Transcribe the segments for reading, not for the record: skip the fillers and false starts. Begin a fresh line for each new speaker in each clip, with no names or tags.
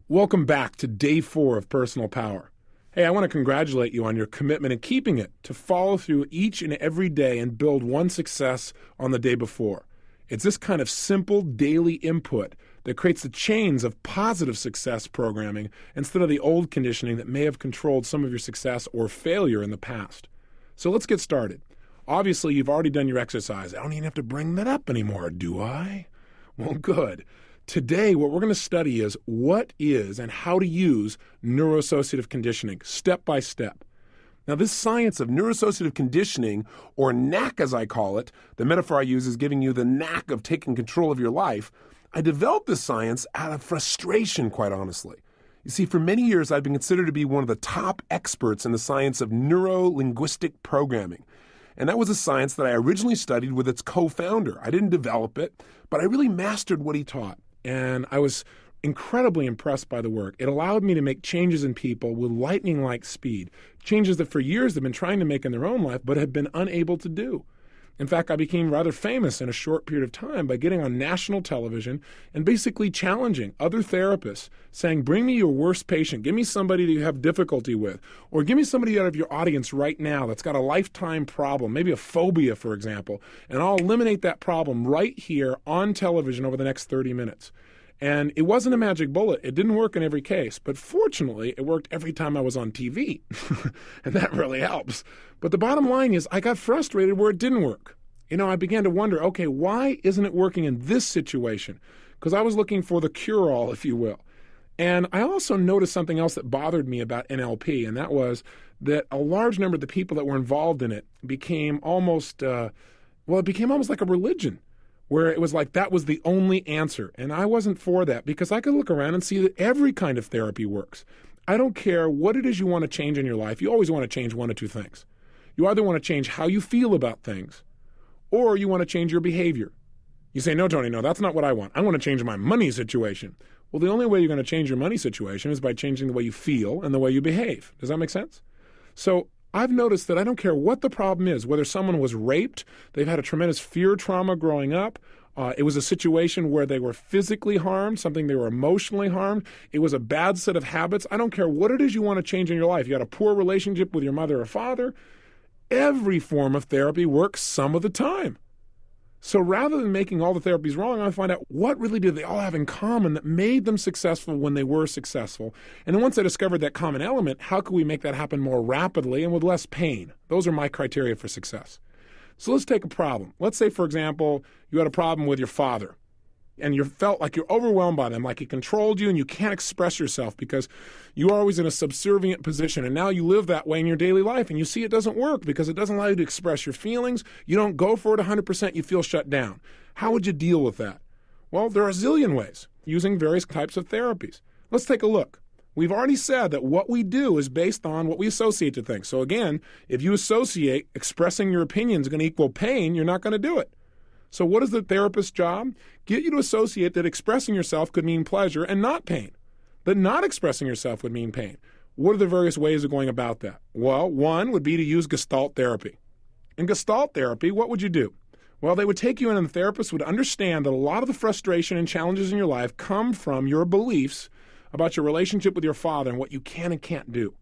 Welcome back to Day 4 of Personal Power. Hey, I want to congratulate you on your commitment and keeping it to follow through each and every day and build one success on the day before. It's this kind of simple daily input that creates the chains of positive success programming instead of the old conditioning that may have controlled some of your success or failure in the past. So let's get started. Obviously, you've already done your exercise. I don't even have to bring that up anymore, do I? Well, good. Today, what we're going to study is what is and how to use neuroassociative conditioning, step by step. Now, this science of neuroassociative conditioning, or NAC as I call it, the metaphor I use is giving you the knack of taking control of your life. I developed this science out of frustration, quite honestly. You see, for many years, I've been considered to be one of the top experts in the science of neuro-linguistic programming. And that was a science that I originally studied with its co-founder. I didn't develop it, but I really mastered what he taught. And I was incredibly impressed by the work. It allowed me to make changes in people with lightning-like speed, changes that for years they've been trying to make in their own life but have been unable to do. In fact, I became rather famous in a short period of time by getting on national television and basically challenging other therapists, saying, bring me your worst patient, give me somebody that you have difficulty with, or give me somebody out of your audience right now that's got a lifetime problem, maybe a phobia, for example, and I'll eliminate that problem right here on television over the next 30 minutes. And it wasn't a magic bullet. It didn't work in every case. But fortunately, it worked every time I was on TV. And that really helps. But the bottom line is I got frustrated where it didn't work. I began to wonder, okay, why isn't it working in this situation? Because I was looking for the cure-all, if you will. And I also noticed something else that bothered me about NLP, and that was that a large number of the people that were involved in it became almost, it became almost like a religion, where it was like that was the only answer. And I wasn't for that because I could look around and see that every kind of therapy works. I don't care what it is you want to change in your life. You always want to change one of two things. You either want to change how you feel about things, or you want to change your behavior. You say, no, Tony, no, that's not what I want. I want to change my money situation. Well, the only way you're going to change your money situation is by changing the way you feel and the way you behave. Does that make sense? So I've noticed that I don't care what the problem is, whether someone was raped, they've had a tremendous fear trauma growing up, it was a situation where they were physically harmed, something they were emotionally harmed, it was a bad set of habits. I don't care what it is you want to change in your life. You had a poor relationship with your mother or father. Every form of therapy works some of the time. So rather than making all the therapies wrong, I find out what really did they all have in common that made them successful when they were successful. And then once I discovered that common element, how could we make that happen more rapidly and with less pain? Those are my criteria for success. So let's take a problem. Let's say, for example, you had a problem with your father and you felt like you're overwhelmed by them, like he controlled you and you can't express yourself because you're always in a subservient position. And now you live that way in your daily life and you see it doesn't work because it doesn't allow you to express your feelings. You don't go for it 100%. You feel shut down. How would you deal with that? Well, there are a zillion ways using various types of therapies. Let's take a look. We've already said that what we do is based on what we associate to things. So again, if you associate expressing your opinions is going to equal pain, you're not going to do it. So what is the therapist's job? Get you to associate that expressing yourself could mean pleasure and not pain. That not expressing yourself would mean pain. What are the various ways of going about that? Well, one would be to use Gestalt therapy. In Gestalt therapy, what would you do? Well, they would take you in and the therapist would understand that a lot of the frustration and challenges in your life come from your beliefs about your relationship with your father and what you can and can't do.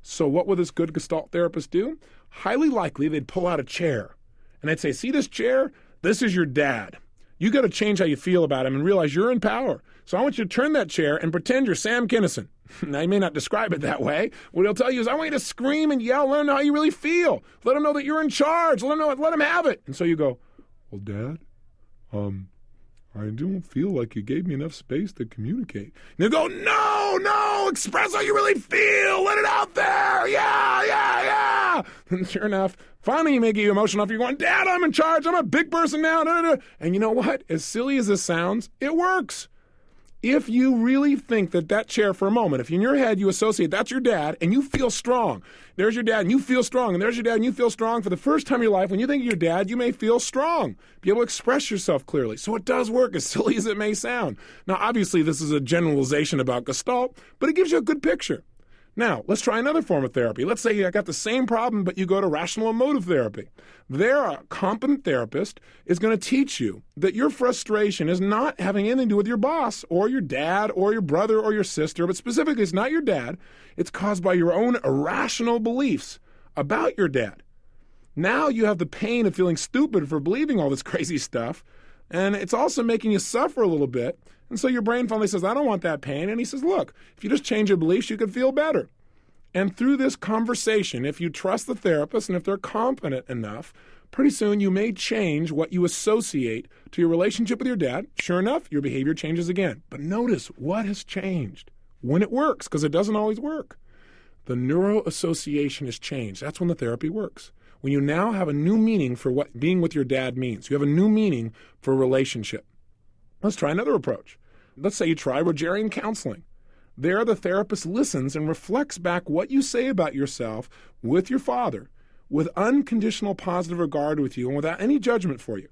So what would this good Gestalt therapist do? Highly likely they'd pull out a chair and they'd say, see this chair? This is your dad. You got to change how you feel about him and realize you're in power. So I want you to turn that chair and pretend you're Sam Kinison. Now, he may not describe it that way. What he'll tell you is, I want you to scream and yell, let him know how you really feel. Let him know that you're in charge. Let him have it. And so you go, well, Dad, I don't feel like you gave me enough space to communicate. And they go, no, express how you really feel. Let it out there. Yeah. And sure enough, finally you may get you emotional enough. You're going, Dad, I'm in charge. I'm a big person now. And you know what? As silly as this sounds, it works. If you really think that chair for a moment, if in your head you associate that's your dad and you feel strong, there's your dad and you feel strong, and there's your dad and you feel strong, for the first time in your life, when you think of your dad, you may feel strong, be able to express yourself clearly. So it does work, as silly as it may sound. Now, obviously, this is a generalization about Gestalt, but it gives you a good picture. Now, let's try another form of therapy. Let's say I got the same problem, but you go to rational emotive therapy. There, a competent therapist is going to teach you that your frustration is not having anything to do with your boss or your dad or your brother or your sister, but specifically it's not your dad. It's caused by your own irrational beliefs about your dad. Now you have the pain of feeling stupid for believing all this crazy stuff, and it's also making you suffer a little bit. And so your brain finally says, I don't want that pain. And he says, look, if you just change your beliefs, you can feel better. And through this conversation, if you trust the therapist and if they're competent enough, pretty soon you may change what you associate to your relationship with your dad. Sure enough, your behavior changes again. But notice what has changed when it works, because it doesn't always work. The neuroassociation has changed. That's when the therapy works. When you now have a new meaning for what being with your dad means. You have a new meaning for a relationship. Let's try another approach. Let's say you try Rogerian counseling. There, the therapist listens and reflects back what you say about yourself with your father, with unconditional positive regard with you and without any judgment for you.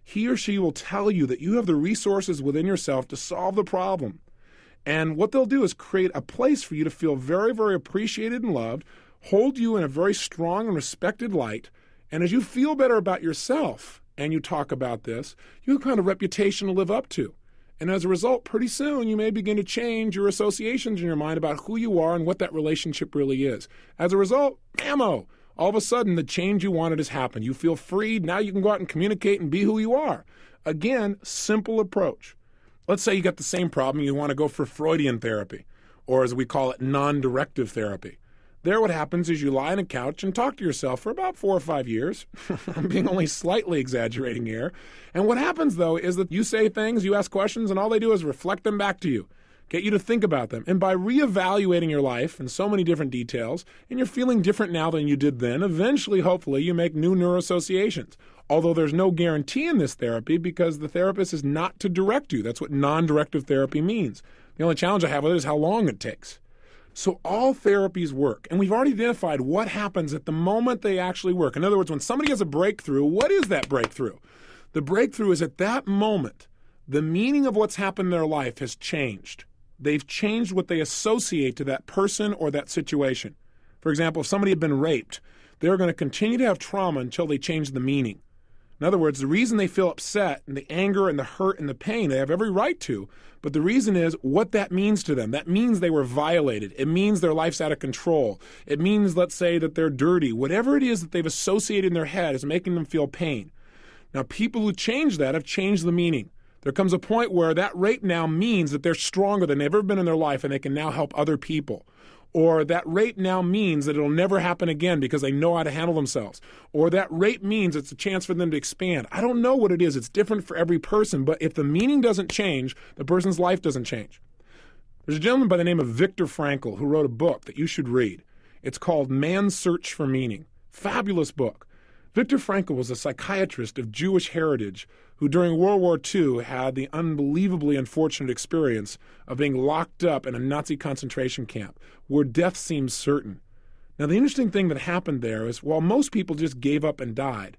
He or she will tell you that you have the resources within yourself to solve the problem. And what they'll do is create a place for you to feel very, very appreciated and loved, hold you in a very strong and respected light, and as you feel better about yourself and you talk about this, you have a kind of reputation to live up to. And as a result, pretty soon you may begin to change your associations in your mind about who you are and what that relationship really is. As a result, ammo! All of a sudden, the change you wanted has happened. You feel freed. Now you can go out and communicate and be who you are. Again, simple approach. Let's say you got the same problem. You want to go for Freudian therapy, or as we call it, non-directive therapy. There, what happens is you lie on a couch and talk to yourself for about 4 or 5 years. I'm being only slightly exaggerating here. And what happens, though, is that you say things, you ask questions, and all they do is reflect them back to you, get you to think about them. And by reevaluating your life in so many different details, and you're feeling different now than you did then, eventually, hopefully, you make new neuroassociations. Although there's no guarantee in this therapy because the therapist is not to direct you. That's what non-directive therapy means. The only challenge I have with it is how long it takes. So all therapies work, and we've already identified what happens at the moment they actually work. In other words, when somebody has a breakthrough, what is that breakthrough? The breakthrough is at that moment, the meaning of what's happened in their life has changed. They've changed what they associate to that person or that situation. For example, if somebody had been raped, they're going to continue to have trauma until they change the meaning. In other words, the reason they feel upset and the anger and the hurt and the pain, they have every right to, but the reason is what that means to them. That means they were violated. It means their life's out of control. It means, let's say, that they're dirty. Whatever it is that they've associated in their head is making them feel pain. Now, people who change that have changed the meaning. There comes a point where that rape now means that they're stronger than they've ever been in their life and they can now help other people. Or that rape now means that it'll never happen again because they know how to handle themselves. Or that rape means it's a chance for them to expand. I don't know what it is. It's different for every person. But if the meaning doesn't change, the person's life doesn't change. There's a gentleman by the name of Viktor Frankl who wrote a book that you should read. It's called Man's Search for Meaning. Fabulous book. Viktor Frankl was a psychiatrist of Jewish heritage who during World War II had the unbelievably unfortunate experience of being locked up in a Nazi concentration camp where death seemed certain. Now, the interesting thing that happened there is while most people just gave up and died,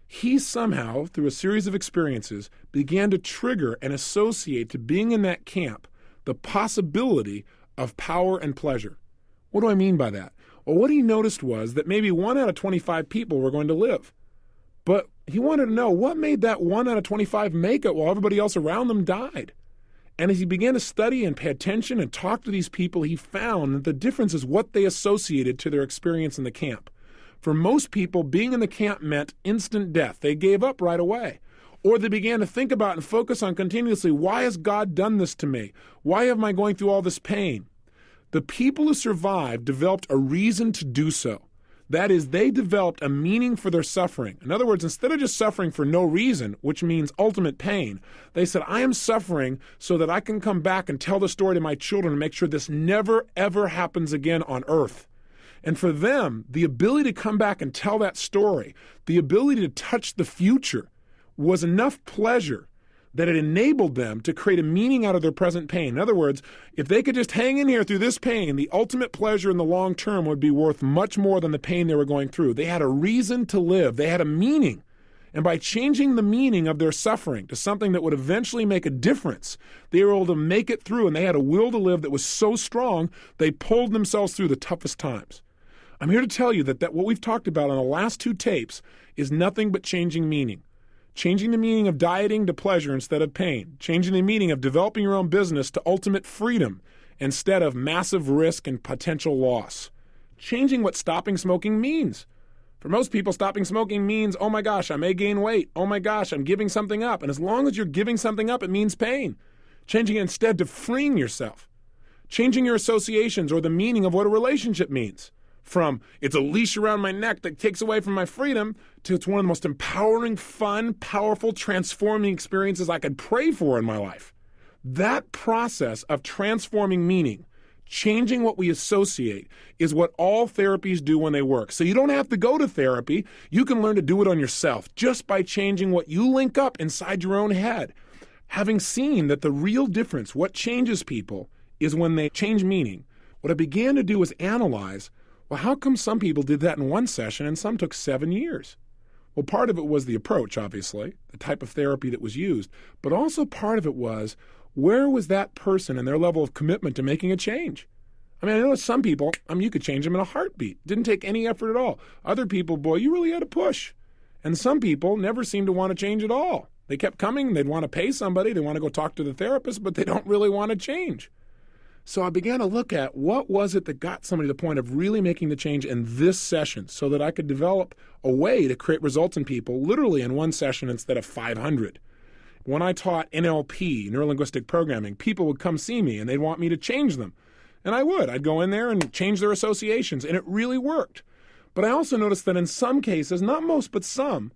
he somehow, through a series of experiences, began to trigger and associate to being in that camp the possibility of power and pleasure. What do I mean by that? Well, what he noticed was that maybe 1 out of 25 people were going to live. But he wanted to know what made that 1 out of 25 make it while everybody else around them died. And as he began to study and pay attention and talk to these people, he found that the difference is what they associated to their experience in the camp. For most people, being in the camp meant instant death. They gave up right away. Or they began to think about and focus on continuously, why has God done this to me? Why am I going through all this pain? The people who survived developed a reason to do so. That is, they developed a meaning for their suffering. In other words, instead of just suffering for no reason, which means ultimate pain, they said, I am suffering so that I can come back and tell the story to my children and make sure this never, ever happens again on earth. And for them, the ability to come back and tell that story, the ability to touch the future, was enough pleasure that it enabled them to create a meaning out of their present pain. In other words, if they could just hang in here through this pain, the ultimate pleasure in the long term would be worth much more than the pain they were going through. They had a reason to live. They had a meaning. And by changing the meaning of their suffering to something that would eventually make a difference, they were able to make it through, and they had a will to live that was so strong, they pulled themselves through the toughest times. I'm here to tell you that what we've talked about on the last 2 tapes is nothing but changing meaning. Changing the meaning of dieting to pleasure instead of pain. Changing the meaning of developing your own business to ultimate freedom instead of massive risk and potential loss. Changing what stopping smoking means. For most people, stopping smoking means, oh my gosh, I may gain weight. Oh my gosh, I'm giving something up. And as long as you're giving something up, it means pain. Changing it instead to freeing yourself. Changing your associations or the meaning of what a relationship means. From it's a leash around my neck that takes away from my freedom to it's one of the most empowering, fun, powerful, transforming experiences I could pray for in my life. That process of transforming meaning, changing what we associate, is what all therapies do when they work. So you don't have to go to therapy. You can learn to do it on yourself just by changing what you link up inside your own head. Having seen that the real difference, what changes people, is when they change meaning, what I began to do was analyze, well, how come some people did that in one session and some took 7 years? Well, part of it was the approach, obviously, the type of therapy that was used, but also part of it was, where was that person and their level of commitment to making a change? I mean, I know some people, you could change them in a heartbeat. Didn't take any effort at all. Other people, boy, you really had to push. And some people never seemed to want to change at all. They kept coming, they'd want to pay somebody, they want to go talk to the therapist, but they don't really want to change. So I began to look at what was it that got somebody to the point of really making the change in this session so that I could develop a way to create results in people literally in one session instead of 500. When I taught NLP, neuro-linguistic programming, people would come see me and they'd want me to change them. And I would. I'd go in there and change their associations, and it really worked. But I also noticed that in some cases, not most, but some,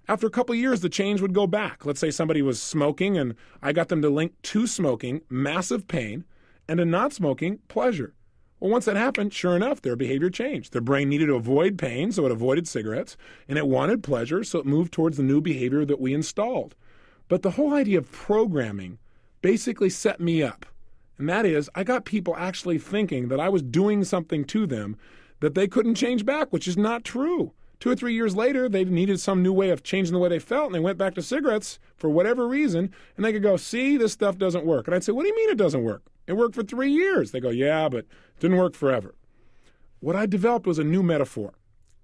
after a couple of years, the change would go back. Let's say somebody was smoking and I got them to link to smoking, massive pain, and to not smoking, pleasure. Well, once that happened, sure enough, their behavior changed. Their brain needed to avoid pain, so it avoided cigarettes, and it wanted pleasure, so it moved towards the new behavior that we installed. But the whole idea of programming basically set me up. And that is, I got people actually thinking that I was doing something to them that they couldn't change back, which is not true. 2 or 3 years later, they needed some new way of changing the way they felt, and they went back to cigarettes for whatever reason, and they could go, see, this stuff doesn't work. And I'd say, what do you mean it doesn't work? It worked for 3 years. They go, yeah, but it didn't work forever. What I developed was a new metaphor,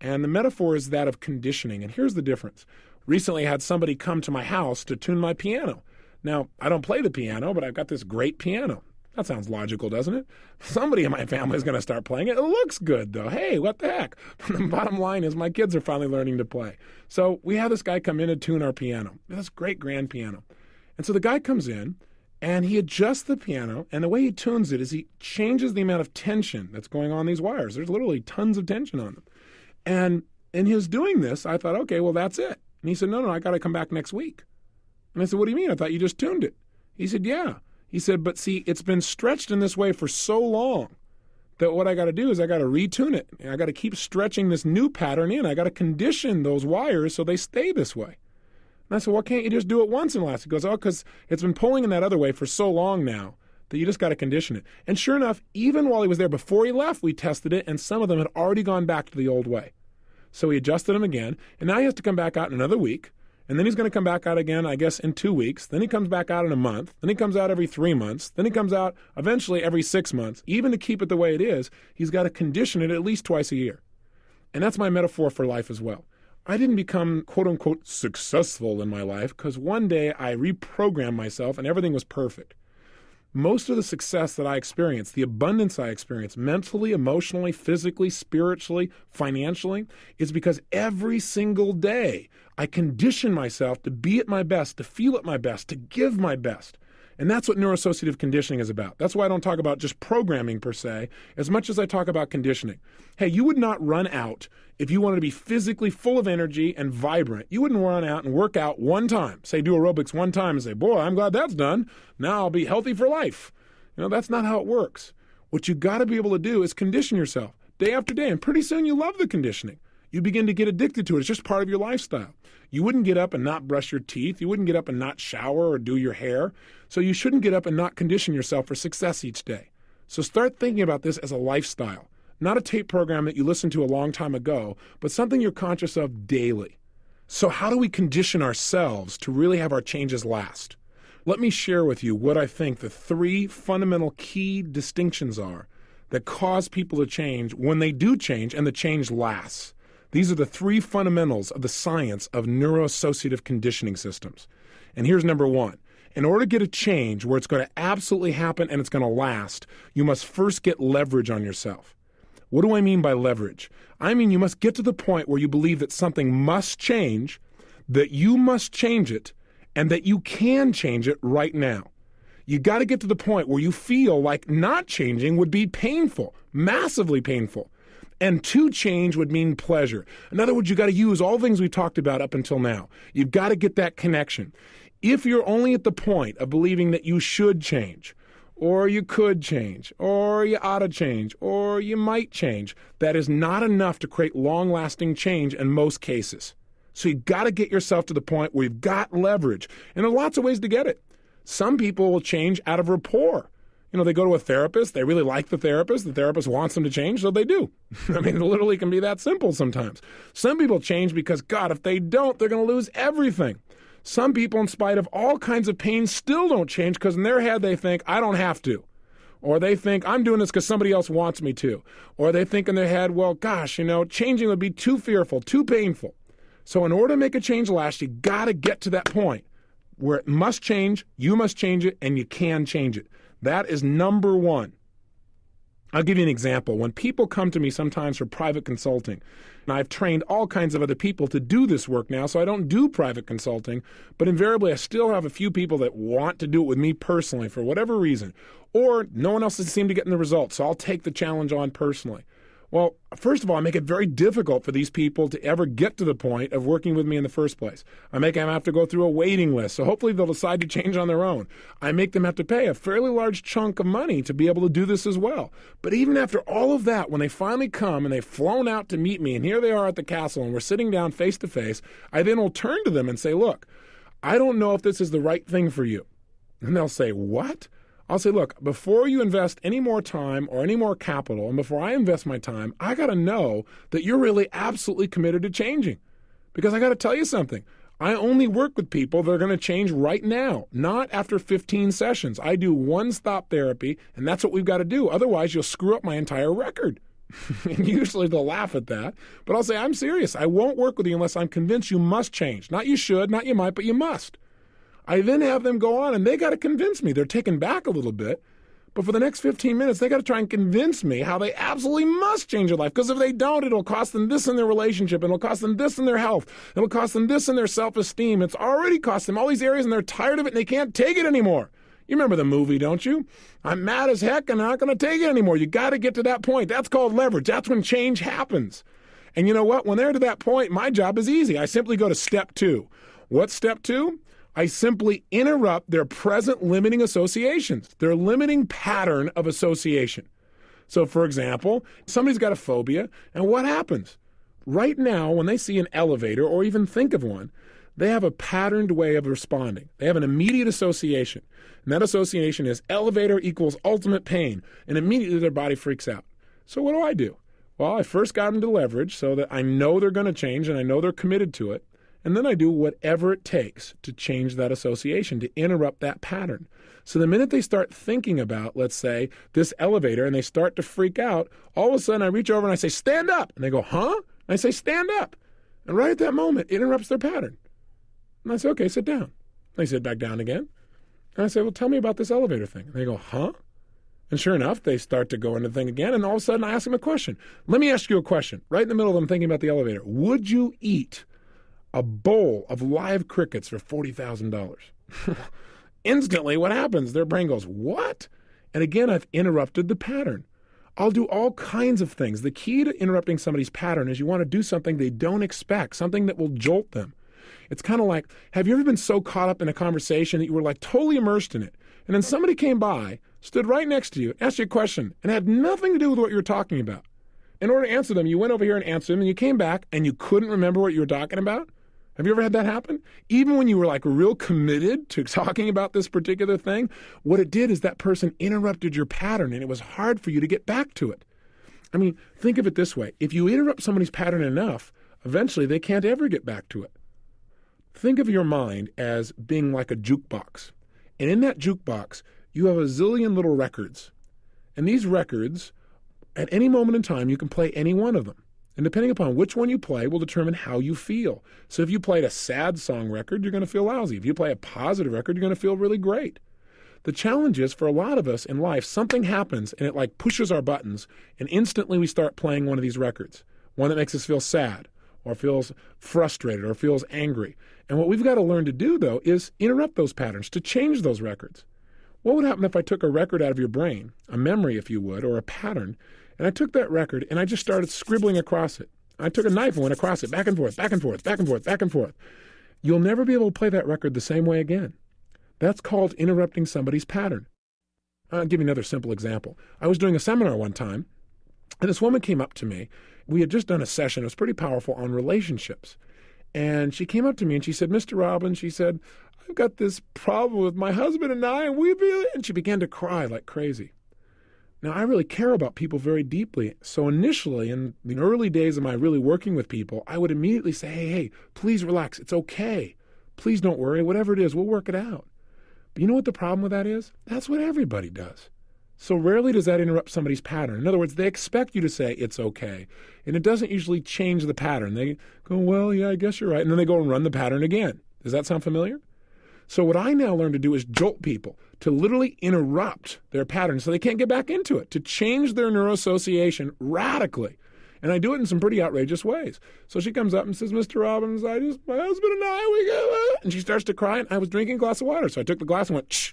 and the metaphor is that of conditioning, and here's the difference. Recently, I had somebody come to my house to tune my piano. Now, I don't play the piano, but I've got this great piano. That sounds logical, doesn't it? Somebody in my family is going to start playing it. It looks good, though. Hey, what the heck? The bottom line is my kids are finally learning to play. So we have this guy come in and tune our piano, this great grand piano. And so the guy comes in, and he adjusts the piano, and the way he tunes it is he changes the amount of tension that's going on these wires. There's literally tons of tension on them. And in his doing this, I thought, okay, well, that's it. And he said, no, I got to come back next week. And I said, what do you mean? I thought you just tuned it. He said, yeah. He said, but see, it's been stretched in this way for so long that what I got to do is I got to retune it. And I got to keep stretching this new pattern in. I got to condition those wires so they stay this way. And I said, well, can't you just do it once and last? He goes, oh, because it's been pulling in that other way for so long now that you just got to condition it. And sure enough, even while he was there before he left, we tested it, and some of them had already gone back to the old way. So he adjusted them again, and now he has to come back out in another week. And then he's going to come back out again, I guess, in 2 weeks. Then he comes back out in a month. Then he comes out every 3 months. Then he comes out eventually every 6 months. Even to keep it the way it is, he's got to condition it at least twice a year. And that's my metaphor for life as well. I didn't become, quote-unquote, successful in my life because one day I reprogrammed myself and everything was perfect. Most of the success that I experienced, the abundance I experienced mentally, emotionally, physically, spiritually, financially, is because every single day I condition myself to be at my best, to feel at my best, to give my best. And that's what neuroassociative conditioning is about. That's why I don't talk about just programming per se, as much as I talk about conditioning. Hey, you would not run out if you wanted to be physically full of energy and vibrant. You wouldn't run out and work out one time, say do aerobics one time and say, boy, I'm glad that's done. Now I'll be healthy for life. That's not how it works. What you got to be able to do is condition yourself day after day. And pretty soon you love the conditioning. You begin to get addicted to it. It's just part of your lifestyle. You wouldn't get up and not brush your teeth. You wouldn't get up and not shower or do your hair. So you shouldn't get up and not condition yourself for success each day. So start thinking about this as a lifestyle, not a tape program that you listened to a long time ago, but something you're conscious of daily. So how do we condition ourselves to really have our changes last? Let me share with you what I think the 3 fundamental key distinctions are that cause people to change when they do change and the change lasts. These are the 3 fundamentals of the science of neuroassociative conditioning systems. And here's number 1. In order to get a change where it's going to absolutely happen and it's going to last, you must first get leverage on yourself. What do I mean by leverage? I mean you must get to the point where you believe that something must change, that you must change it, and that you can change it right now. You got to get to the point where you feel like not changing would be painful, massively painful. And to change would mean pleasure. In other words, you got to use all things we talked about up until now. You've got to get that connection. If you're only at the point of believing that you should change, or you could change, or you ought to change, or you might change, that is not enough to create long-lasting change in most cases. So you've got to get yourself to the point where you've got leverage. And there are lots of ways to get it. Some people will change out of rapport. They go to a therapist, they really like the therapist wants them to change, so they do. I mean, it literally can be that simple sometimes. Some people change because, God, if they don't, they're going to lose everything. Some people, in spite of all kinds of pain, still don't change because in their head they think, I don't have to. Or they think, I'm doing this because somebody else wants me to. Or they think in their head, well, gosh, changing would be too fearful, too painful. So in order to make a change last, you got to get to that point where it must change, you must change it, and you can change it. That is number 1. I'll give you an example. When people come to me sometimes for private consulting, and I've trained all kinds of other people to do this work now, so I don't do private consulting, but invariably I still have a few people that want to do it with me personally for whatever reason, or no one else has seemed to get in the results, so I'll take the challenge on personally. Well, first of all, I make it very difficult for these people to ever get to the point of working with me in the first place. I make them have to go through a waiting list, so hopefully they'll decide to change on their own. I make them have to pay a fairly large chunk of money to be able to do this as well. But even after all of that, when they finally come and they've flown out to meet me, and here they are at the castle, and we're sitting down face to face, I then will turn to them and say, look, I don't know if this is the right thing for you. And they'll say, what? I'll say, look, before you invest any more time or any more capital, and before I invest my time, I got to know that you're really absolutely committed to changing. Because I got to tell you something. I only work with people that are going to change right now, not after 15 sessions. I do one-stop therapy, and that's what we've got to do. Otherwise, you'll screw up my entire record. And usually they'll laugh at that. But I'll say, I'm serious. I won't work with you unless I'm convinced you must change. Not you should, not you might, but you must. I then have them go on, and they got to convince me. They're taken back a little bit. But for the next 15 minutes, they got to try and convince me how they absolutely must change their life. Because if they don't, it'll cost them this in their relationship. It'll cost them this in their health. It'll cost them this in their self-esteem. It's already cost them all these areas, and they're tired of it, and they can't take it anymore. You remember the movie, don't you? I'm mad as heck, and I'm not going to take it anymore. You got to get to that point. That's called leverage. That's when change happens. And you know what? When they're to that point, my job is easy. I simply go to step 2. What's step 2? I simply interrupt their present limiting associations, their limiting pattern of association. So, for example, somebody's got a phobia, and what happens? Right now, when they see an elevator or even think of one, they have a patterned way of responding. They have an immediate association, and that association is elevator equals ultimate pain, and immediately their body freaks out. So what do? Well, I first got them to leverage so that I know they're going to change and I know they're committed to it. And then I do whatever it takes to change that association, to interrupt that pattern. So the minute they start thinking about, let's say, this elevator and they start to freak out, all of a sudden I reach over and I say, stand up. And they go, huh? And I say, stand up. And right at that moment, it interrupts their pattern. And I say, okay, sit down. They sit back down again. And I say, well, tell me about this elevator thing. And they go, huh? And sure enough, they start to go into the thing again. And all of a sudden I ask them a question. Let me ask you a question. Right in the middle of them thinking about the elevator. Would you eat a bowl of live crickets for $40,000? Instantly, what happens? Their brain goes, what? And again, I've interrupted the pattern. I'll do all kinds of things. The key to interrupting somebody's pattern is you want to do something they don't expect, something that will jolt them. It's kind of like, have you ever been so caught up in a conversation that you were like totally immersed in it, and then somebody came by, stood right next to you, asked you a question, and had nothing to do with what you were talking about? In order to answer them, you went over here and answered them, and you came back, and you couldn't remember what you were talking about? Have you ever had that happen? Even when you were like real committed to talking about this particular thing, what it did is that person interrupted your pattern, and it was hard for you to get back to it. I mean, think of it this way. If you interrupt somebody's pattern enough, eventually they can't ever get back to it. Think of your mind as being like a jukebox. And in that jukebox, you have a zillion little records. And these records, at any moment in time, you can play any one of them. And depending upon which one you play will determine how you feel. So if you played a sad song record, you're going to feel lousy. If you play a positive record, you're going to feel really great. The challenge is, for a lot of us in life, something happens and it like pushes our buttons, and instantly we start playing one of these records, one that makes us feel sad or feels frustrated or feels angry. And what we've got to learn to do, though, is interrupt those patterns, to change those records. What would happen if I took a record out of your brain, a memory, if you would, or a pattern, and I took that record and I just started scribbling across it? I took a knife and went across it, back and forth, back and forth, back and forth, back and forth. You'll never be able to play that record the same way again. That's called interrupting somebody's pattern. I'll give you another simple example. I was doing a seminar one time, and this woman came up to me. We had just done a session. It was pretty powerful on relationships. And she came up to me and she said, Mr. Robbins, she said, I've got this problem with my husband and I, and she began to cry like crazy. Now, I really care about people very deeply. So initially, in the early days of my really working with people, I would immediately say, hey, please relax. It's okay. Please don't worry. Whatever it is, we'll work it out. But you know what the problem with that is? That's what everybody does. So rarely does that interrupt somebody's pattern. In other words, they expect you to say it's okay, and it doesn't usually change the pattern. They go, well, yeah, I guess you're right, and then they go and run the pattern again. Does that sound familiar? So what I now learn to do is jolt people, to literally interrupt their pattern so they can't get back into it, to change their neuroassociation radically. And I do it in some pretty outrageous ways. So she comes up and says, Mr. Robbins, my husband and I, we go, and she starts to cry, and I was drinking a glass of water. So I took the glass and went, shh,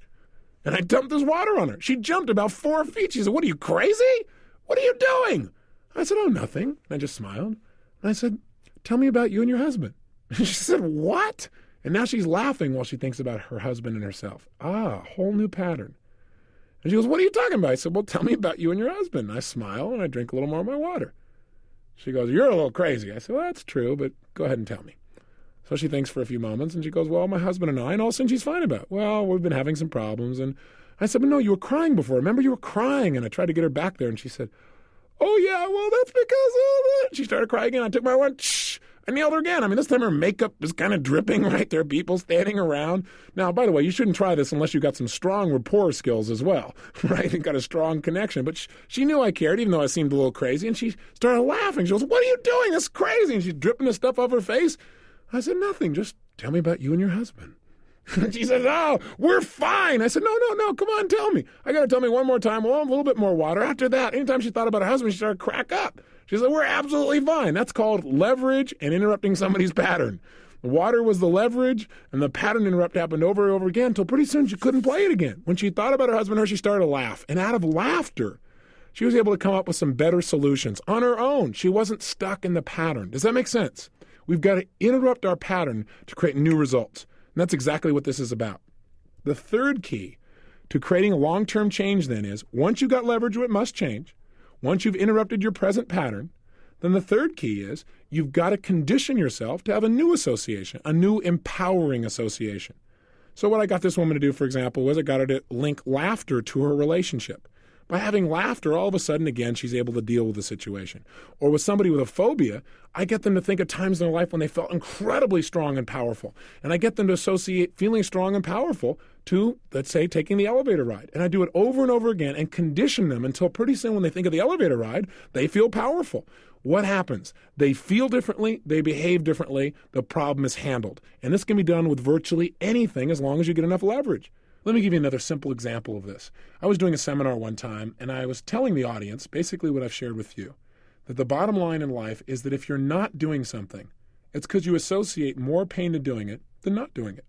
and I dumped this water on her. She jumped about 4 feet. She said, what, are you crazy? What are you doing? I said, oh, nothing. And I just smiled. And I said, tell me about you and your husband. And she said, what? And now she's laughing while she thinks about her husband and herself. Ah, a whole new pattern. And she goes, what are you talking about? I said, well, tell me about you and your husband. And I smile and I drink a little more of my water. She goes, you're a little crazy. I said, well, that's true, but go ahead and tell me. So she thinks for a few moments, and she goes, well, my husband and I, and all of a sudden she's fine about it. Well, we've been having some problems. And I said, but no, you were crying before. Remember, you were crying. And I tried to get her back there, and she said, oh, yeah, well, that's because of it. She started crying again. I took my one, shh. I nailed her again. I mean, this time her makeup is kind of dripping, right? There are people standing around. Now, by the way, you shouldn't try this unless you've got some strong rapport skills as well, right? And got a strong connection. But she knew I cared, even though I seemed a little crazy. And she started laughing. She goes, what are you doing? That's crazy. And she's dripping the stuff off her face. I said, nothing. Just tell me about you and your husband. She said, oh, we're fine. I said, no, come on, tell me. I got to tell me one more time. Well, a little bit more water. After that, anytime she thought about her husband, she started to crack up. She said, we're absolutely fine. That's called leverage and interrupting somebody's pattern. The water was the leverage, and the pattern interrupt happened over and over again until pretty soon she couldn't play it again. When she thought about her husband, she started to laugh. And out of laughter, she was able to come up with some better solutions on her own. She wasn't stuck in the pattern. Does that make sense? We've got to interrupt our pattern to create new results. And that's exactly what this is about. The third key to creating a long-term change then is, once you've got leverage, it must change. Once you've interrupted your present pattern, then the third key is you've got to condition yourself to have a new association, a new empowering association. So what I got this woman to do, for example, was I got her to link laughter to her relationship. By having laughter, all of a sudden, again, she's able to deal with the situation. Or with somebody with a phobia, I get them to think of times in their life when they felt incredibly strong and powerful. And I get them to associate feeling strong and powerful to, let's say, taking the elevator ride. And I do it over and over again and condition them until pretty soon when they think of the elevator ride, they feel powerful. What happens? They feel differently, they behave differently, the problem is handled. And this can be done with virtually anything as long as you get enough leverage. Let me give you another simple example of this. I was doing a seminar one time, and I was telling the audience basically what I've shared with you, that the bottom line in life is that if you're not doing something, it's because you associate more pain to doing it than not doing it.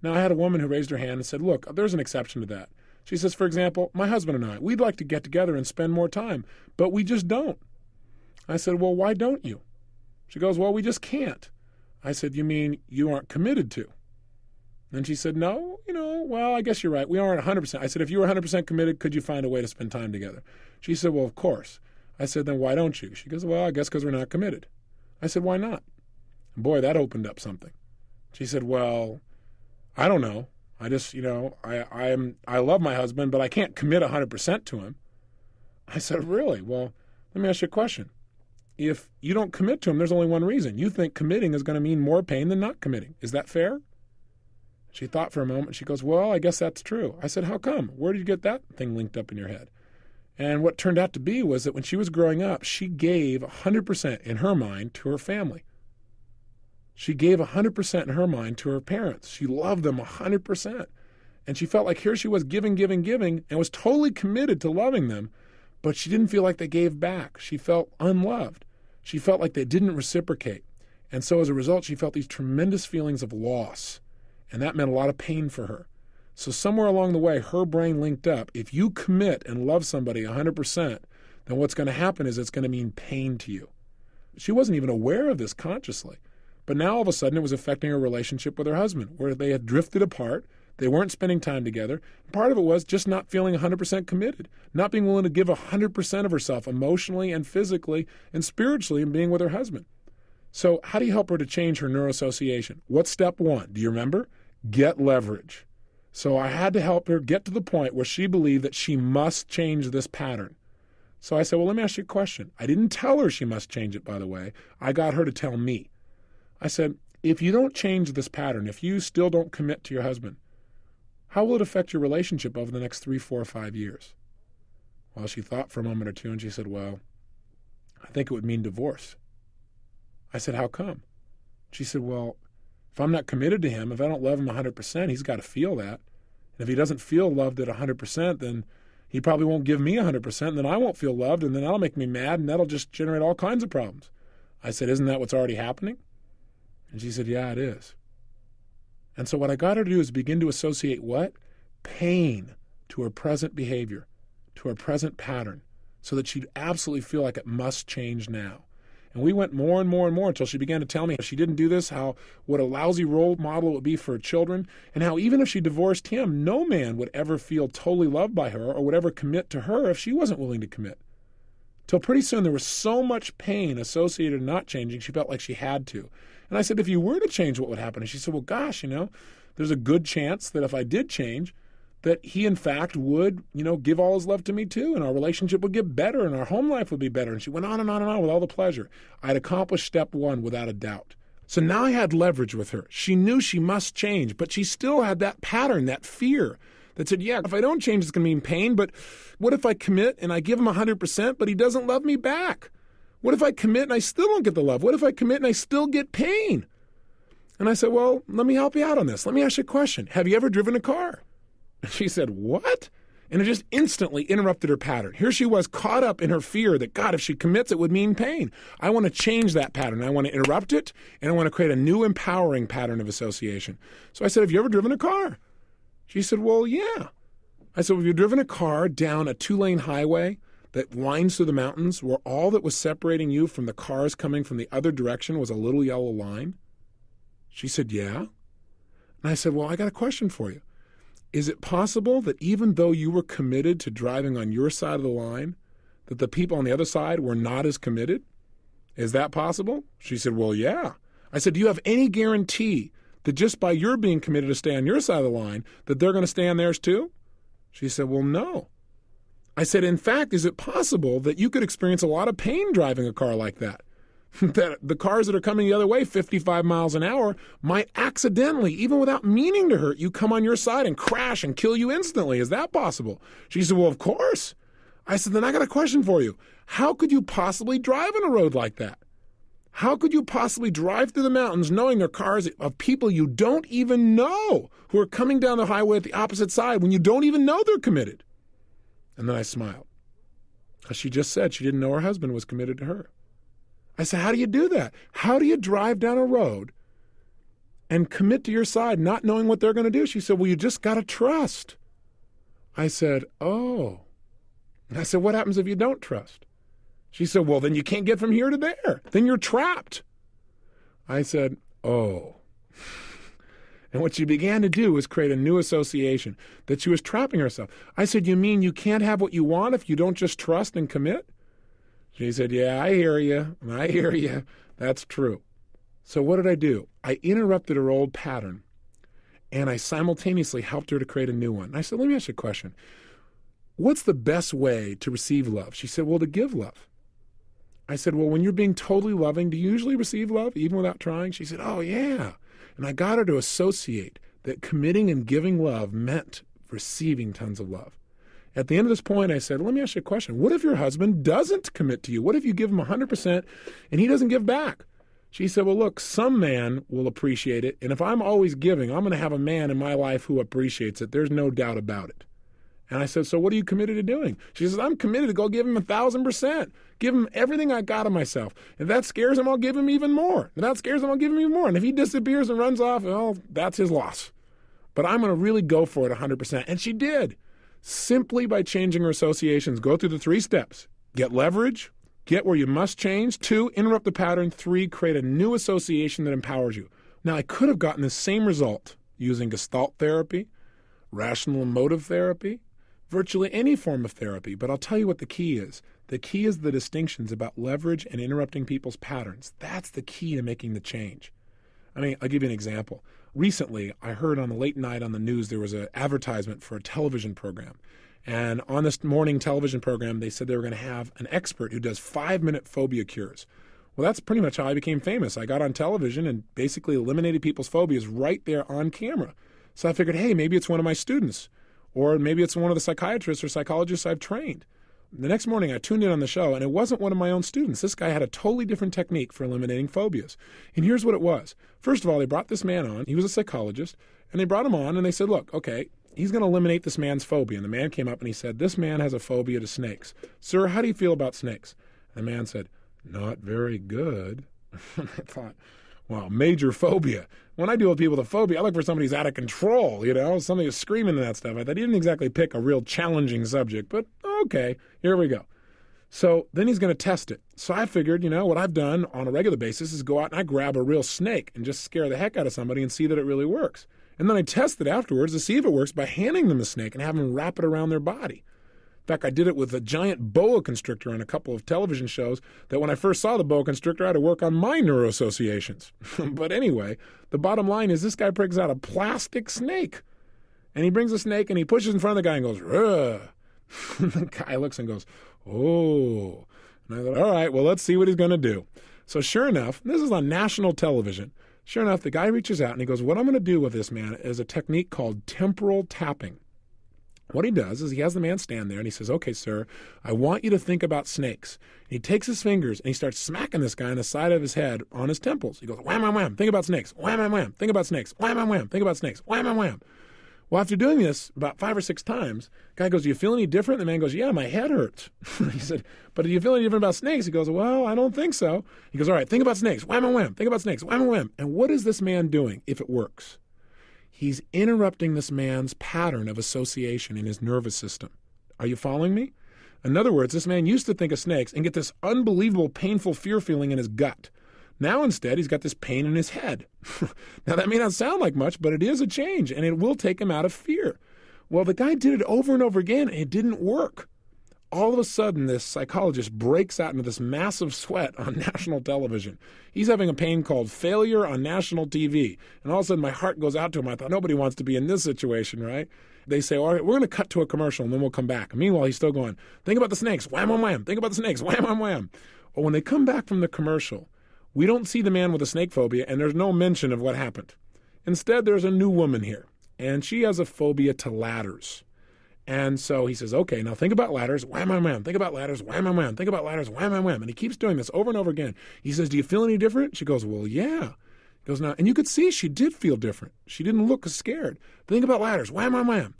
Now, I had a woman who raised her hand and said, look, there's an exception to that. She says, for example, my husband and I, we'd like to get together and spend more time, but we just don't. I said, well, why don't you? She goes, well, we just can't. I said, you mean you aren't committed to? And she said, no, well, I guess you're right. We aren't 100%. I said, if you were 100% committed, could you find a way to spend time together? She said, well, of course. I said, then why don't you? She goes, well, I guess because we're not committed. I said, why not? And boy, that opened up something. She said, well, I don't know. I just, I love my husband, but I can't commit 100% to him. I said, really? Well, let me ask you a question. if you don't commit to him, there's only one reason. You think committing is going to mean more pain than not committing. Is that fair? She thought for a moment. She goes, well, I guess that's true. I said, how come? Where did you get that thing linked up in your head? And what turned out to be was that when she was growing up, she gave 100% in her mind to her family. She gave 100% in her mind to her parents. She loved them 100%. And she felt like here she was giving, and was totally committed to loving them, but she didn't feel like they gave back. She felt unloved. She felt like they didn't reciprocate. And so as a result, she felt these tremendous feelings of loss. And that meant a lot of pain for her. So somewhere along the way, her brain linked up. If you commit and love somebody 100%, then what's going to happen is it's going to mean pain to you. She wasn't even aware of this consciously. But now all of a sudden it was affecting her relationship with her husband, where they had drifted apart. They weren't spending time together. Part of it was just not feeling 100% committed, not being willing to give 100% of herself emotionally and physically and spiritually in being with her husband. So how do you help her to change her neuroassociation? What's step one? Do you remember? Get leverage. So I had to help her get to the point where she believed that she must change this pattern. So I said, well, let me ask you a question. I didn't tell her she must change it, by the way. I got her to tell me. I said, if you don't change this pattern, if you still don't commit to your husband, how will it affect your relationship over the next 3, 4, 5 years? Well, she thought for a moment or two, and she said, well, I think it would mean divorce. I said, how come? She said, well, if I'm not committed to him, if I don't love him 100%, he's got to feel that. And if he doesn't feel loved at 100%, then he probably won't give me 100%, and then I won't feel loved, and then that'll make me mad, and that'll just generate all kinds of problems. I said, isn't that what's already happening? And she said, yeah, it is. And so what I got her to do is begin to associate what? Pain to her present behavior, to her present pattern, so that she'd absolutely feel like it must change now. And we went more and more and more until she began to tell me if she didn't do this, how what a lousy role model it would be for her children, and how even if she divorced him, no man would ever feel totally loved by her or would ever commit to her if she wasn't willing to commit. Till pretty soon there was so much pain associated with not changing, she felt like she had to. And I said, if you were to change, what would happen? And she said, well, gosh, there's a good chance that if I did change, that he, in fact, would, give all his love to me too, and our relationship would get better, and our home life would be better. And she went on and on and on with all the pleasure. I had accomplished step one without a doubt. So now I had leverage with her. She knew she must change, but she still had that pattern, that fear that said, yeah, if I don't change, it's going to mean pain, but what if I commit and I give him 100%, but he doesn't love me back? What if I commit and I still don't get the love? What if I commit and I still get pain? And I said, well, let me help you out on this. Let me ask you a question. Have you ever driven a car? She said, what? And it just instantly interrupted her pattern. Here she was caught up in her fear that, God, if she commits, it would mean pain. I want to change that pattern. I want to interrupt it, and I want to create a new empowering pattern of association. So I said, have you ever driven a car? She said, well, yeah. I said, have you driven a car down a 2-lane highway that winds through the mountains where all that was separating you from the cars coming from the other direction was a little yellow line? She said, yeah. And I said, well, I got a question for you. Is it possible that even though you were committed to driving on your side of the line, that the people on the other side were not as committed? Is that possible? She said, well, yeah. I said, do you have any guarantee that just by your being committed to stay on your side of the line, that they're going to stay on theirs too? She said, well, no. I said, in fact, is it possible that you could experience a lot of pain driving a car like that? That the cars that are coming the other way, 55 miles an hour, might accidentally, even without meaning to hurt you, come on your side and crash and kill you instantly. Is that possible? She said, well, of course. I said, then I got a question for you. How could you possibly drive on a road like that? How could you possibly drive through the mountains knowing there are cars of people you don't even know who are coming down the highway at the opposite side when you don't even know they're committed? And then I smiled, because she just said she didn't know her husband was committed to her. I said, how do you do that? How do you drive down a road and commit to your side not knowing what they're going to do? She said, well, you just got to trust. I said, oh. I said, what happens if you don't trust? She said, well, then you can't get from here to there. Then you're trapped. I said, oh. And what she began to do was create a new association, that she was trapping herself. I said, you mean you can't have what you want if you don't just trust and commit? She said, yeah, I hear you. I hear you. That's true. So what did I do? I interrupted her old pattern, and I simultaneously helped her to create a new one. And I said, let me ask you a question. What's the best way to receive love? She said, well, to give love. I said, well, when you're being totally loving, do you usually receive love even without trying? She said, oh, yeah. And I got her to associate that committing and giving love meant receiving tons of love. At the end of this point, I said, let me ask you a question. What if your husband doesn't commit to you? What if you give him 100% and he doesn't give back? She said, well, look, some man will appreciate it. And if I'm always giving, I'm going to have a man in my life who appreciates it. There's no doubt about it. And I said, so what are you committed to doing? She says, I'm committed to go give him 1,000%. Give him everything I got of myself. If that scares him, I'll give him even more. If that scares him, I'll give him even more. And if he disappears and runs off, well, that's his loss. But I'm going to really go for it 100%. And she did. Simply by changing her associations. Go through the 3 steps. Get leverage. Get where you must change. 2, interrupt the pattern. 3, create a new association that empowers you. Now, I could have gotten the same result using Gestalt therapy, rational emotive therapy, virtually any form of therapy. But I'll tell you what the key is. The key is the distinctions about leverage and interrupting people's patterns. That's the key to making the change. I mean, I'll give you an example. Recently, I heard on the late night on the news there was an advertisement for a television program. And on this morning television program, they said they were going to have an expert who does 5-minute phobia cures. Well, that's pretty much how I became famous. I got on television and basically eliminated people's phobias right there on camera. So I figured, hey, maybe it's one of my students, or maybe it's one of the psychiatrists or psychologists I've trained. The next morning, I tuned in on the show, and it wasn't one of my own students. This guy had a totally different technique for eliminating phobias. And here's what it was. First of all, they brought this man on. He was a psychologist. And they brought him on, and they said, look, okay, he's going to eliminate this man's phobia. And the man came up, and he said, this man has a phobia to snakes. Sir, how do you feel about snakes? And the man said, not very good. And I thought, wow, major phobia. When I deal with people with a phobia, I look for somebody who's out of control, somebody who's screaming and that stuff. I thought he didn't exactly pick a real challenging subject, but okay, here we go. So then he's going to test it. So I figured, what I've done on a regular basis is go out and I grab a real snake and just scare the heck out of somebody and see that it really works. And then I test it afterwards to see if it works by handing them the snake and having them wrap it around their body. In fact, I did it with a giant boa constrictor on a couple of television shows that when I first saw the boa constrictor, I had to work on my neuroassociations. But anyway, the bottom line is this guy brings out a plastic snake. And he brings a snake and he pushes in front of the guy and goes, ugh. The guy looks and goes, oh. And I thought, all right, well, let's see what he's going to do. So sure enough, this is on national television. Sure enough, the guy reaches out and he goes, what I'm going to do with this man is a technique called temporal tapping. What he does is he has the man stand there and he says, okay, sir, I want you to think about snakes. And he takes his fingers and he starts smacking this guy on the side of his head on his temples. He goes, wham, wham, wham, think about snakes. Wham, wham, wham, think about snakes. Wham, wham, wham, think about snakes. Wham, wham, wham. Well, after doing this about 5 or 6 times, the guy goes, do you feel any different? The man goes, yeah, my head hurts. He said, but do you feel any different about snakes? He goes, well, I don't think so. He goes, all right, think about snakes. Wham, wham, wham, think about snakes. Wham, wham, wham. And what is this man doing if it works? He's interrupting this man's pattern of association in his nervous system. Are you following me? In other words, this man used to think of snakes and get this unbelievable painful fear feeling in his gut. Now instead, he's got this pain in his head. Now that may not sound like much, but it is a change, and it will take him out of fear. Well, the guy did it over and over again, and it didn't work. All of a sudden, this psychologist breaks out into this massive sweat on national television. He's having a pain called failure on national TV. And all of a sudden, my heart goes out to him. I thought, nobody wants to be in this situation, right? They say, all right, we're going to cut to a commercial, and then we'll come back. And meanwhile, he's still going, think about the snakes, wham, wham, wham. Think about the snakes, wham, wham, wham. Well, when they come back from the commercial, we don't see the man with a snake phobia, and there's no mention of what happened. Instead, there's a new woman here, and she has a phobia to ladders. And so he says, okay, now think about ladders, wham, wham, wham. Think about ladders, wham, wham, wham. Think about ladders, wham, wham, wham. And he keeps doing this over and over again. He says, do you feel any different? She goes, well, yeah. He goes, now, and you could see she did feel different. She didn't look scared. Think about ladders, wham, wham, wham.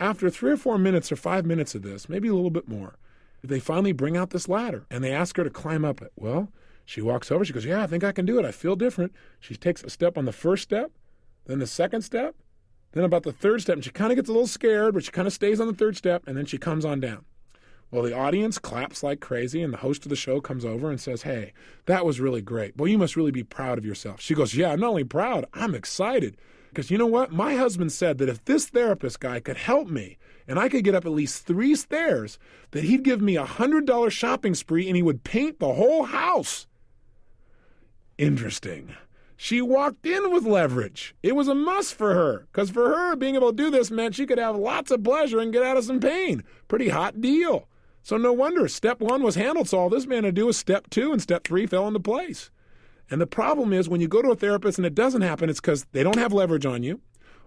After 3 or 4 minutes or 5 minutes of this, maybe a little bit more, they finally bring out this ladder, and they ask her to climb up it. Well, she walks over. She goes, yeah, I think I can do it. I feel different. She takes a step on the first step, then the second step, then about the third step, and she kind of gets a little scared, but she kind of stays on the third step, and then she comes on down. Well, the audience claps like crazy, and the host of the show comes over and says, hey, that was really great. Well, you must really be proud of yourself. She goes, yeah, I'm not only proud, I'm excited. Because you know what? My husband said that if this therapist guy could help me, and I could get up at least 3 stairs, that he'd give me a $100 shopping spree, and he would paint the whole house. Interesting. She walked in with leverage. It was a must for her, because for her, being able to do this meant she could have lots of pleasure and get out of some pain. Pretty hot deal. So no wonder step 1 was handled. So all this man had to do was step 2 and step 3 fell into place. And the problem is when you go to a therapist and it doesn't happen, it's because they don't have leverage on you,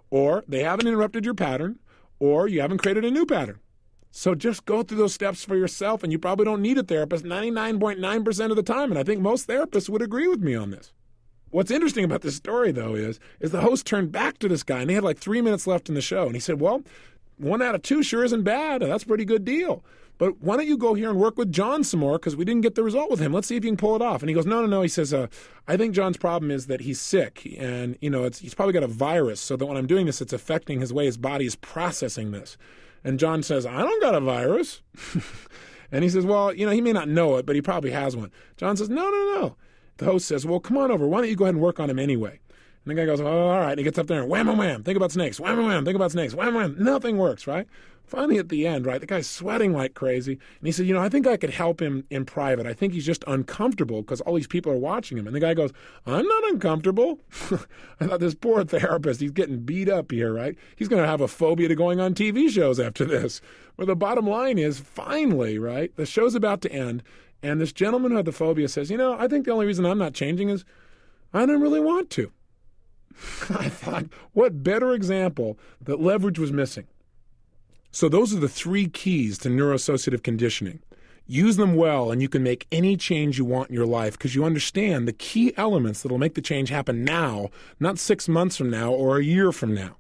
or they haven't interrupted your pattern, or you haven't created a new pattern. So just go through those steps for yourself, and you probably don't need a therapist 99.9% of the time. And I think most therapists would agree with me on this. What's interesting about this story, though, is the host turned back to this guy, and they had like 3 minutes left in the show. And he said, well, 1 out of 2 sure isn't bad. That's a pretty good deal. But why don't you go here and work with John some more, because we didn't get the result with him. Let's see if you can pull it off. And he goes, no. He says, I think John's problem is that he's sick, and he's probably got a virus, so that when I'm doing this, it's affecting his way his body is processing this. And John says, I don't got a virus. And he says, well, he may not know it, but he probably has one. John says, no. The host says, well, come on over. Why don't you go ahead and work on him anyway? And the guy goes, oh, all right. And he gets up there and wham, wham, wham. Think about snakes. Wham, wham, wham. Think about snakes. Wham, wham. Nothing works, right? Finally, at the end, right, the guy's sweating like crazy. And he said, I think I could help him in private. I think he's just uncomfortable because all these people are watching him. And the guy goes, I'm not uncomfortable. I thought this poor therapist, he's getting beat up here, right? He's going to have a phobia to going on TV shows after this. Well, the bottom line is, finally, right, the show's about to end. And this gentleman who had the phobia says, I think the only reason I'm not changing is I don't really want to. I thought, what better example that leverage was missing. So those are the 3 keys to neuroassociative conditioning. Use them well, and you can make any change you want in your life because you understand the key elements that will make the change happen now, not 6 months from now or a year from now.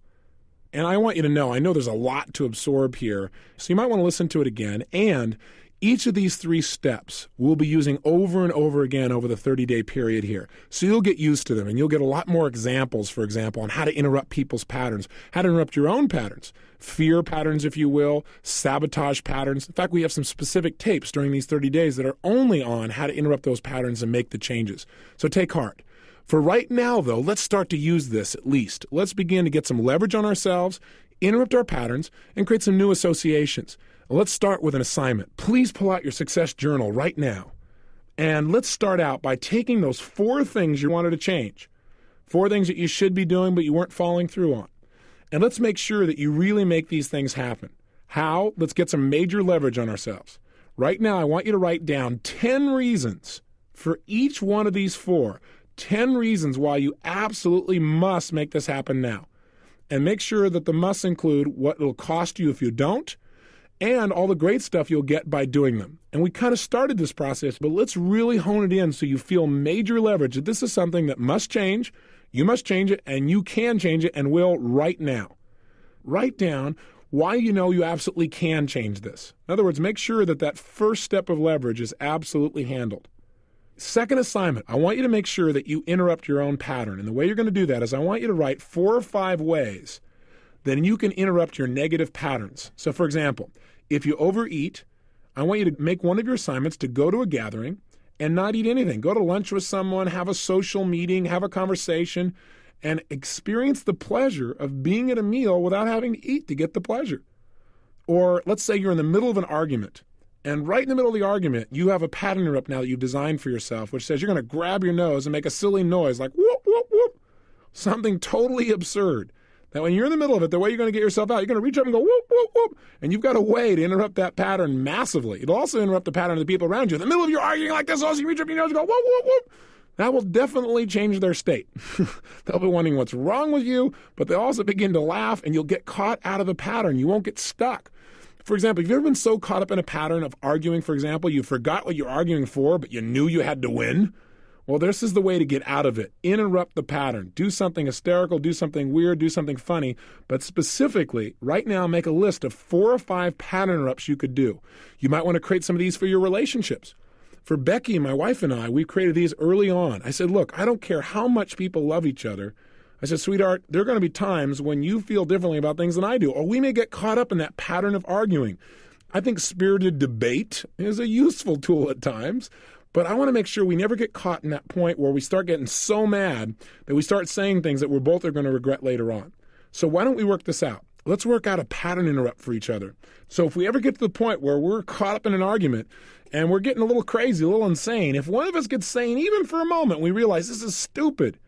And I want you to know, I know there's a lot to absorb here, so you might want to listen to it again. And each of these 3 steps we'll be using over and over again over the 30-day period here. So you'll get used to them, and you'll get a lot more examples, for example, on how to interrupt people's patterns, how to interrupt your own patterns, fear patterns, if you will, sabotage patterns. In fact, we have some specific tapes during these 30 days that are only on how to interrupt those patterns and make the changes. So take heart. For right now, though, let's start to use this at least. Let's begin to get some leverage on ourselves, interrupt our patterns, and create some new associations. Let's start with an assignment. Please pull out your success journal right now. And let's start out by taking those 4 things you wanted to change, 4 things that you should be doing but you weren't following through on. And let's make sure that you really make these things happen. How? Let's get some major leverage on ourselves. Right now, I want you to write down 10 reasons for each one of these 4. 10 reasons why you absolutely must make this happen now. And make sure that the musts include what it'll cost you if you don't, and all the great stuff you'll get by doing them. And we kind of started this process, but let's really hone it in so you feel major leverage that this is something that must change, you must change it, and you can change it and will right now. Write down why you absolutely can change this. In other words, make sure that that first step of leverage is absolutely handled. Second assignment, I want you to make sure that you interrupt your own pattern. And the way you're going to do that is I want you to write 4 or 5 ways that you can interrupt your negative patterns. So for example, if you overeat, I want you to make one of your assignments to go to a gathering and not eat anything. Go to lunch with someone, have a social meeting, have a conversation, and experience the pleasure of being at a meal without having to eat to get the pleasure. Or let's say you're in the middle of an argument, and right in the middle of the argument, you have a pattern interrupt now that you've designed for yourself, which says you're going to grab your nose and make a silly noise like whoop, whoop, whoop, something totally absurd. That when you're in the middle of it, the way you're going to get yourself out, you're going to reach up and go whoop, whoop, whoop, and you've got a way to interrupt that pattern massively. It'll also interrupt the pattern of the people around you. In the middle of your arguing like this, also you reach up your nose and go whoop, whoop, whoop. That will definitely change their state. They'll be wondering what's wrong with you, but they'll also begin to laugh, and you'll get caught out of the pattern. You won't get stuck. For example, have you ever been so caught up in a pattern of arguing, for example, you forgot what you're arguing for, but you knew you had to win? Well, this is the way to get out of it. Interrupt the pattern. Do something hysterical, do something weird, do something funny. But specifically, right now, make a list of 4 or 5 pattern interrupts you could do. You might want to create some of these for your relationships. For Becky, my wife, and I, we created these early on. I said, look, I don't care how much people love each other. I said, sweetheart, there are going to be times when you feel differently about things than I do, or we may get caught up in that pattern of arguing. I think spirited debate is a useful tool at times, but I want to make sure we never get caught in that point where we start getting so mad that we start saying things that we're both are going to regret later on. So why don't we work this out? Let's work out a pattern interrupt for each other. So if we ever get to the point where we're caught up in an argument and we're getting a little crazy, a little insane, if one of us gets sane even for a moment, we realize this is stupid,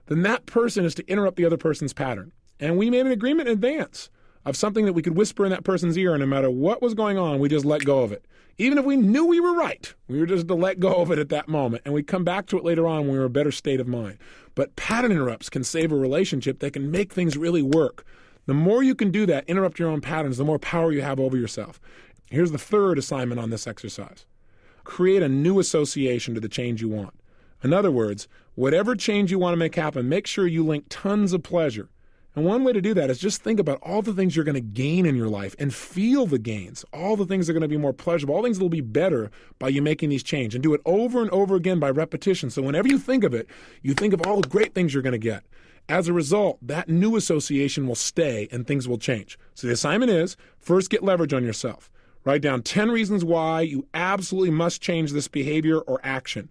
then that person is to interrupt the other person's pattern. And we made an agreement in advance. of something that we could whisper in that person's ear, and no matter what was going on, we just let go of it. Even if we knew we were right, we were just to let go of it at that moment, and we come back to it later on when we're in a better state of mind. But pattern interrupts can save a relationship. They can make things really work. The more you can do that, interrupt your own patterns, the more power you have over yourself. Here's the third assignment on this exercise. Create a new association to the change you want. In other words, whatever change you want to make happen, make sure you link tons of pleasure. And one way to do that is just think about all the things you're going to gain in your life and feel the gains. All the things that are going to be more pleasurable, all things that will be better by you making these changes. And do it over and over again by repetition. So whenever you think of it, you think of all the great things you're going to get. As a result, that new association will stay and things will change. So the assignment is, first get leverage on yourself. Write down 10 reasons why you absolutely must change this behavior or action.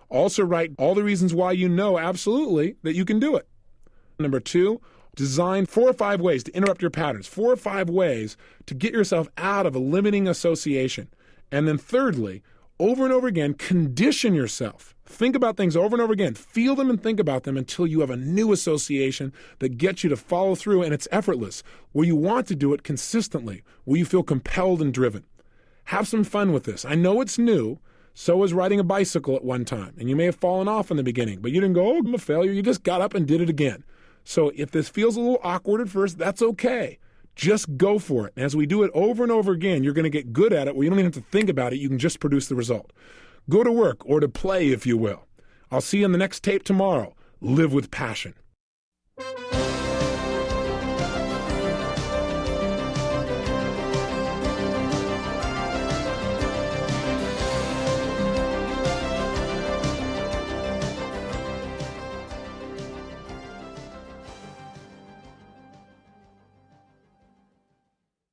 Also write all the reasons why you know absolutely that you can do it. Number 2, design 4 or 5 ways to interrupt your patterns, 4 or 5 ways to get yourself out of a limiting association. And then thirdly, over and over again, condition yourself. Think about things over and over again. Feel them and think about them until you have a new association that gets you to follow through, and it's effortless, where you want to do it consistently, where you feel compelled and driven. Have some fun with this. I know it's new. So was riding a bicycle at one time, and you may have fallen off in the beginning, but you didn't go, oh, I'm a failure. You just got up and did it again. So if this feels a little awkward at first, that's okay. Just go for it. And as we do it over and over again, you're going to get good at it where you don't even have to think about it. You can just produce the result. Go to work, or to play, if you will. I'll see you in the next tape tomorrow. Live with passion.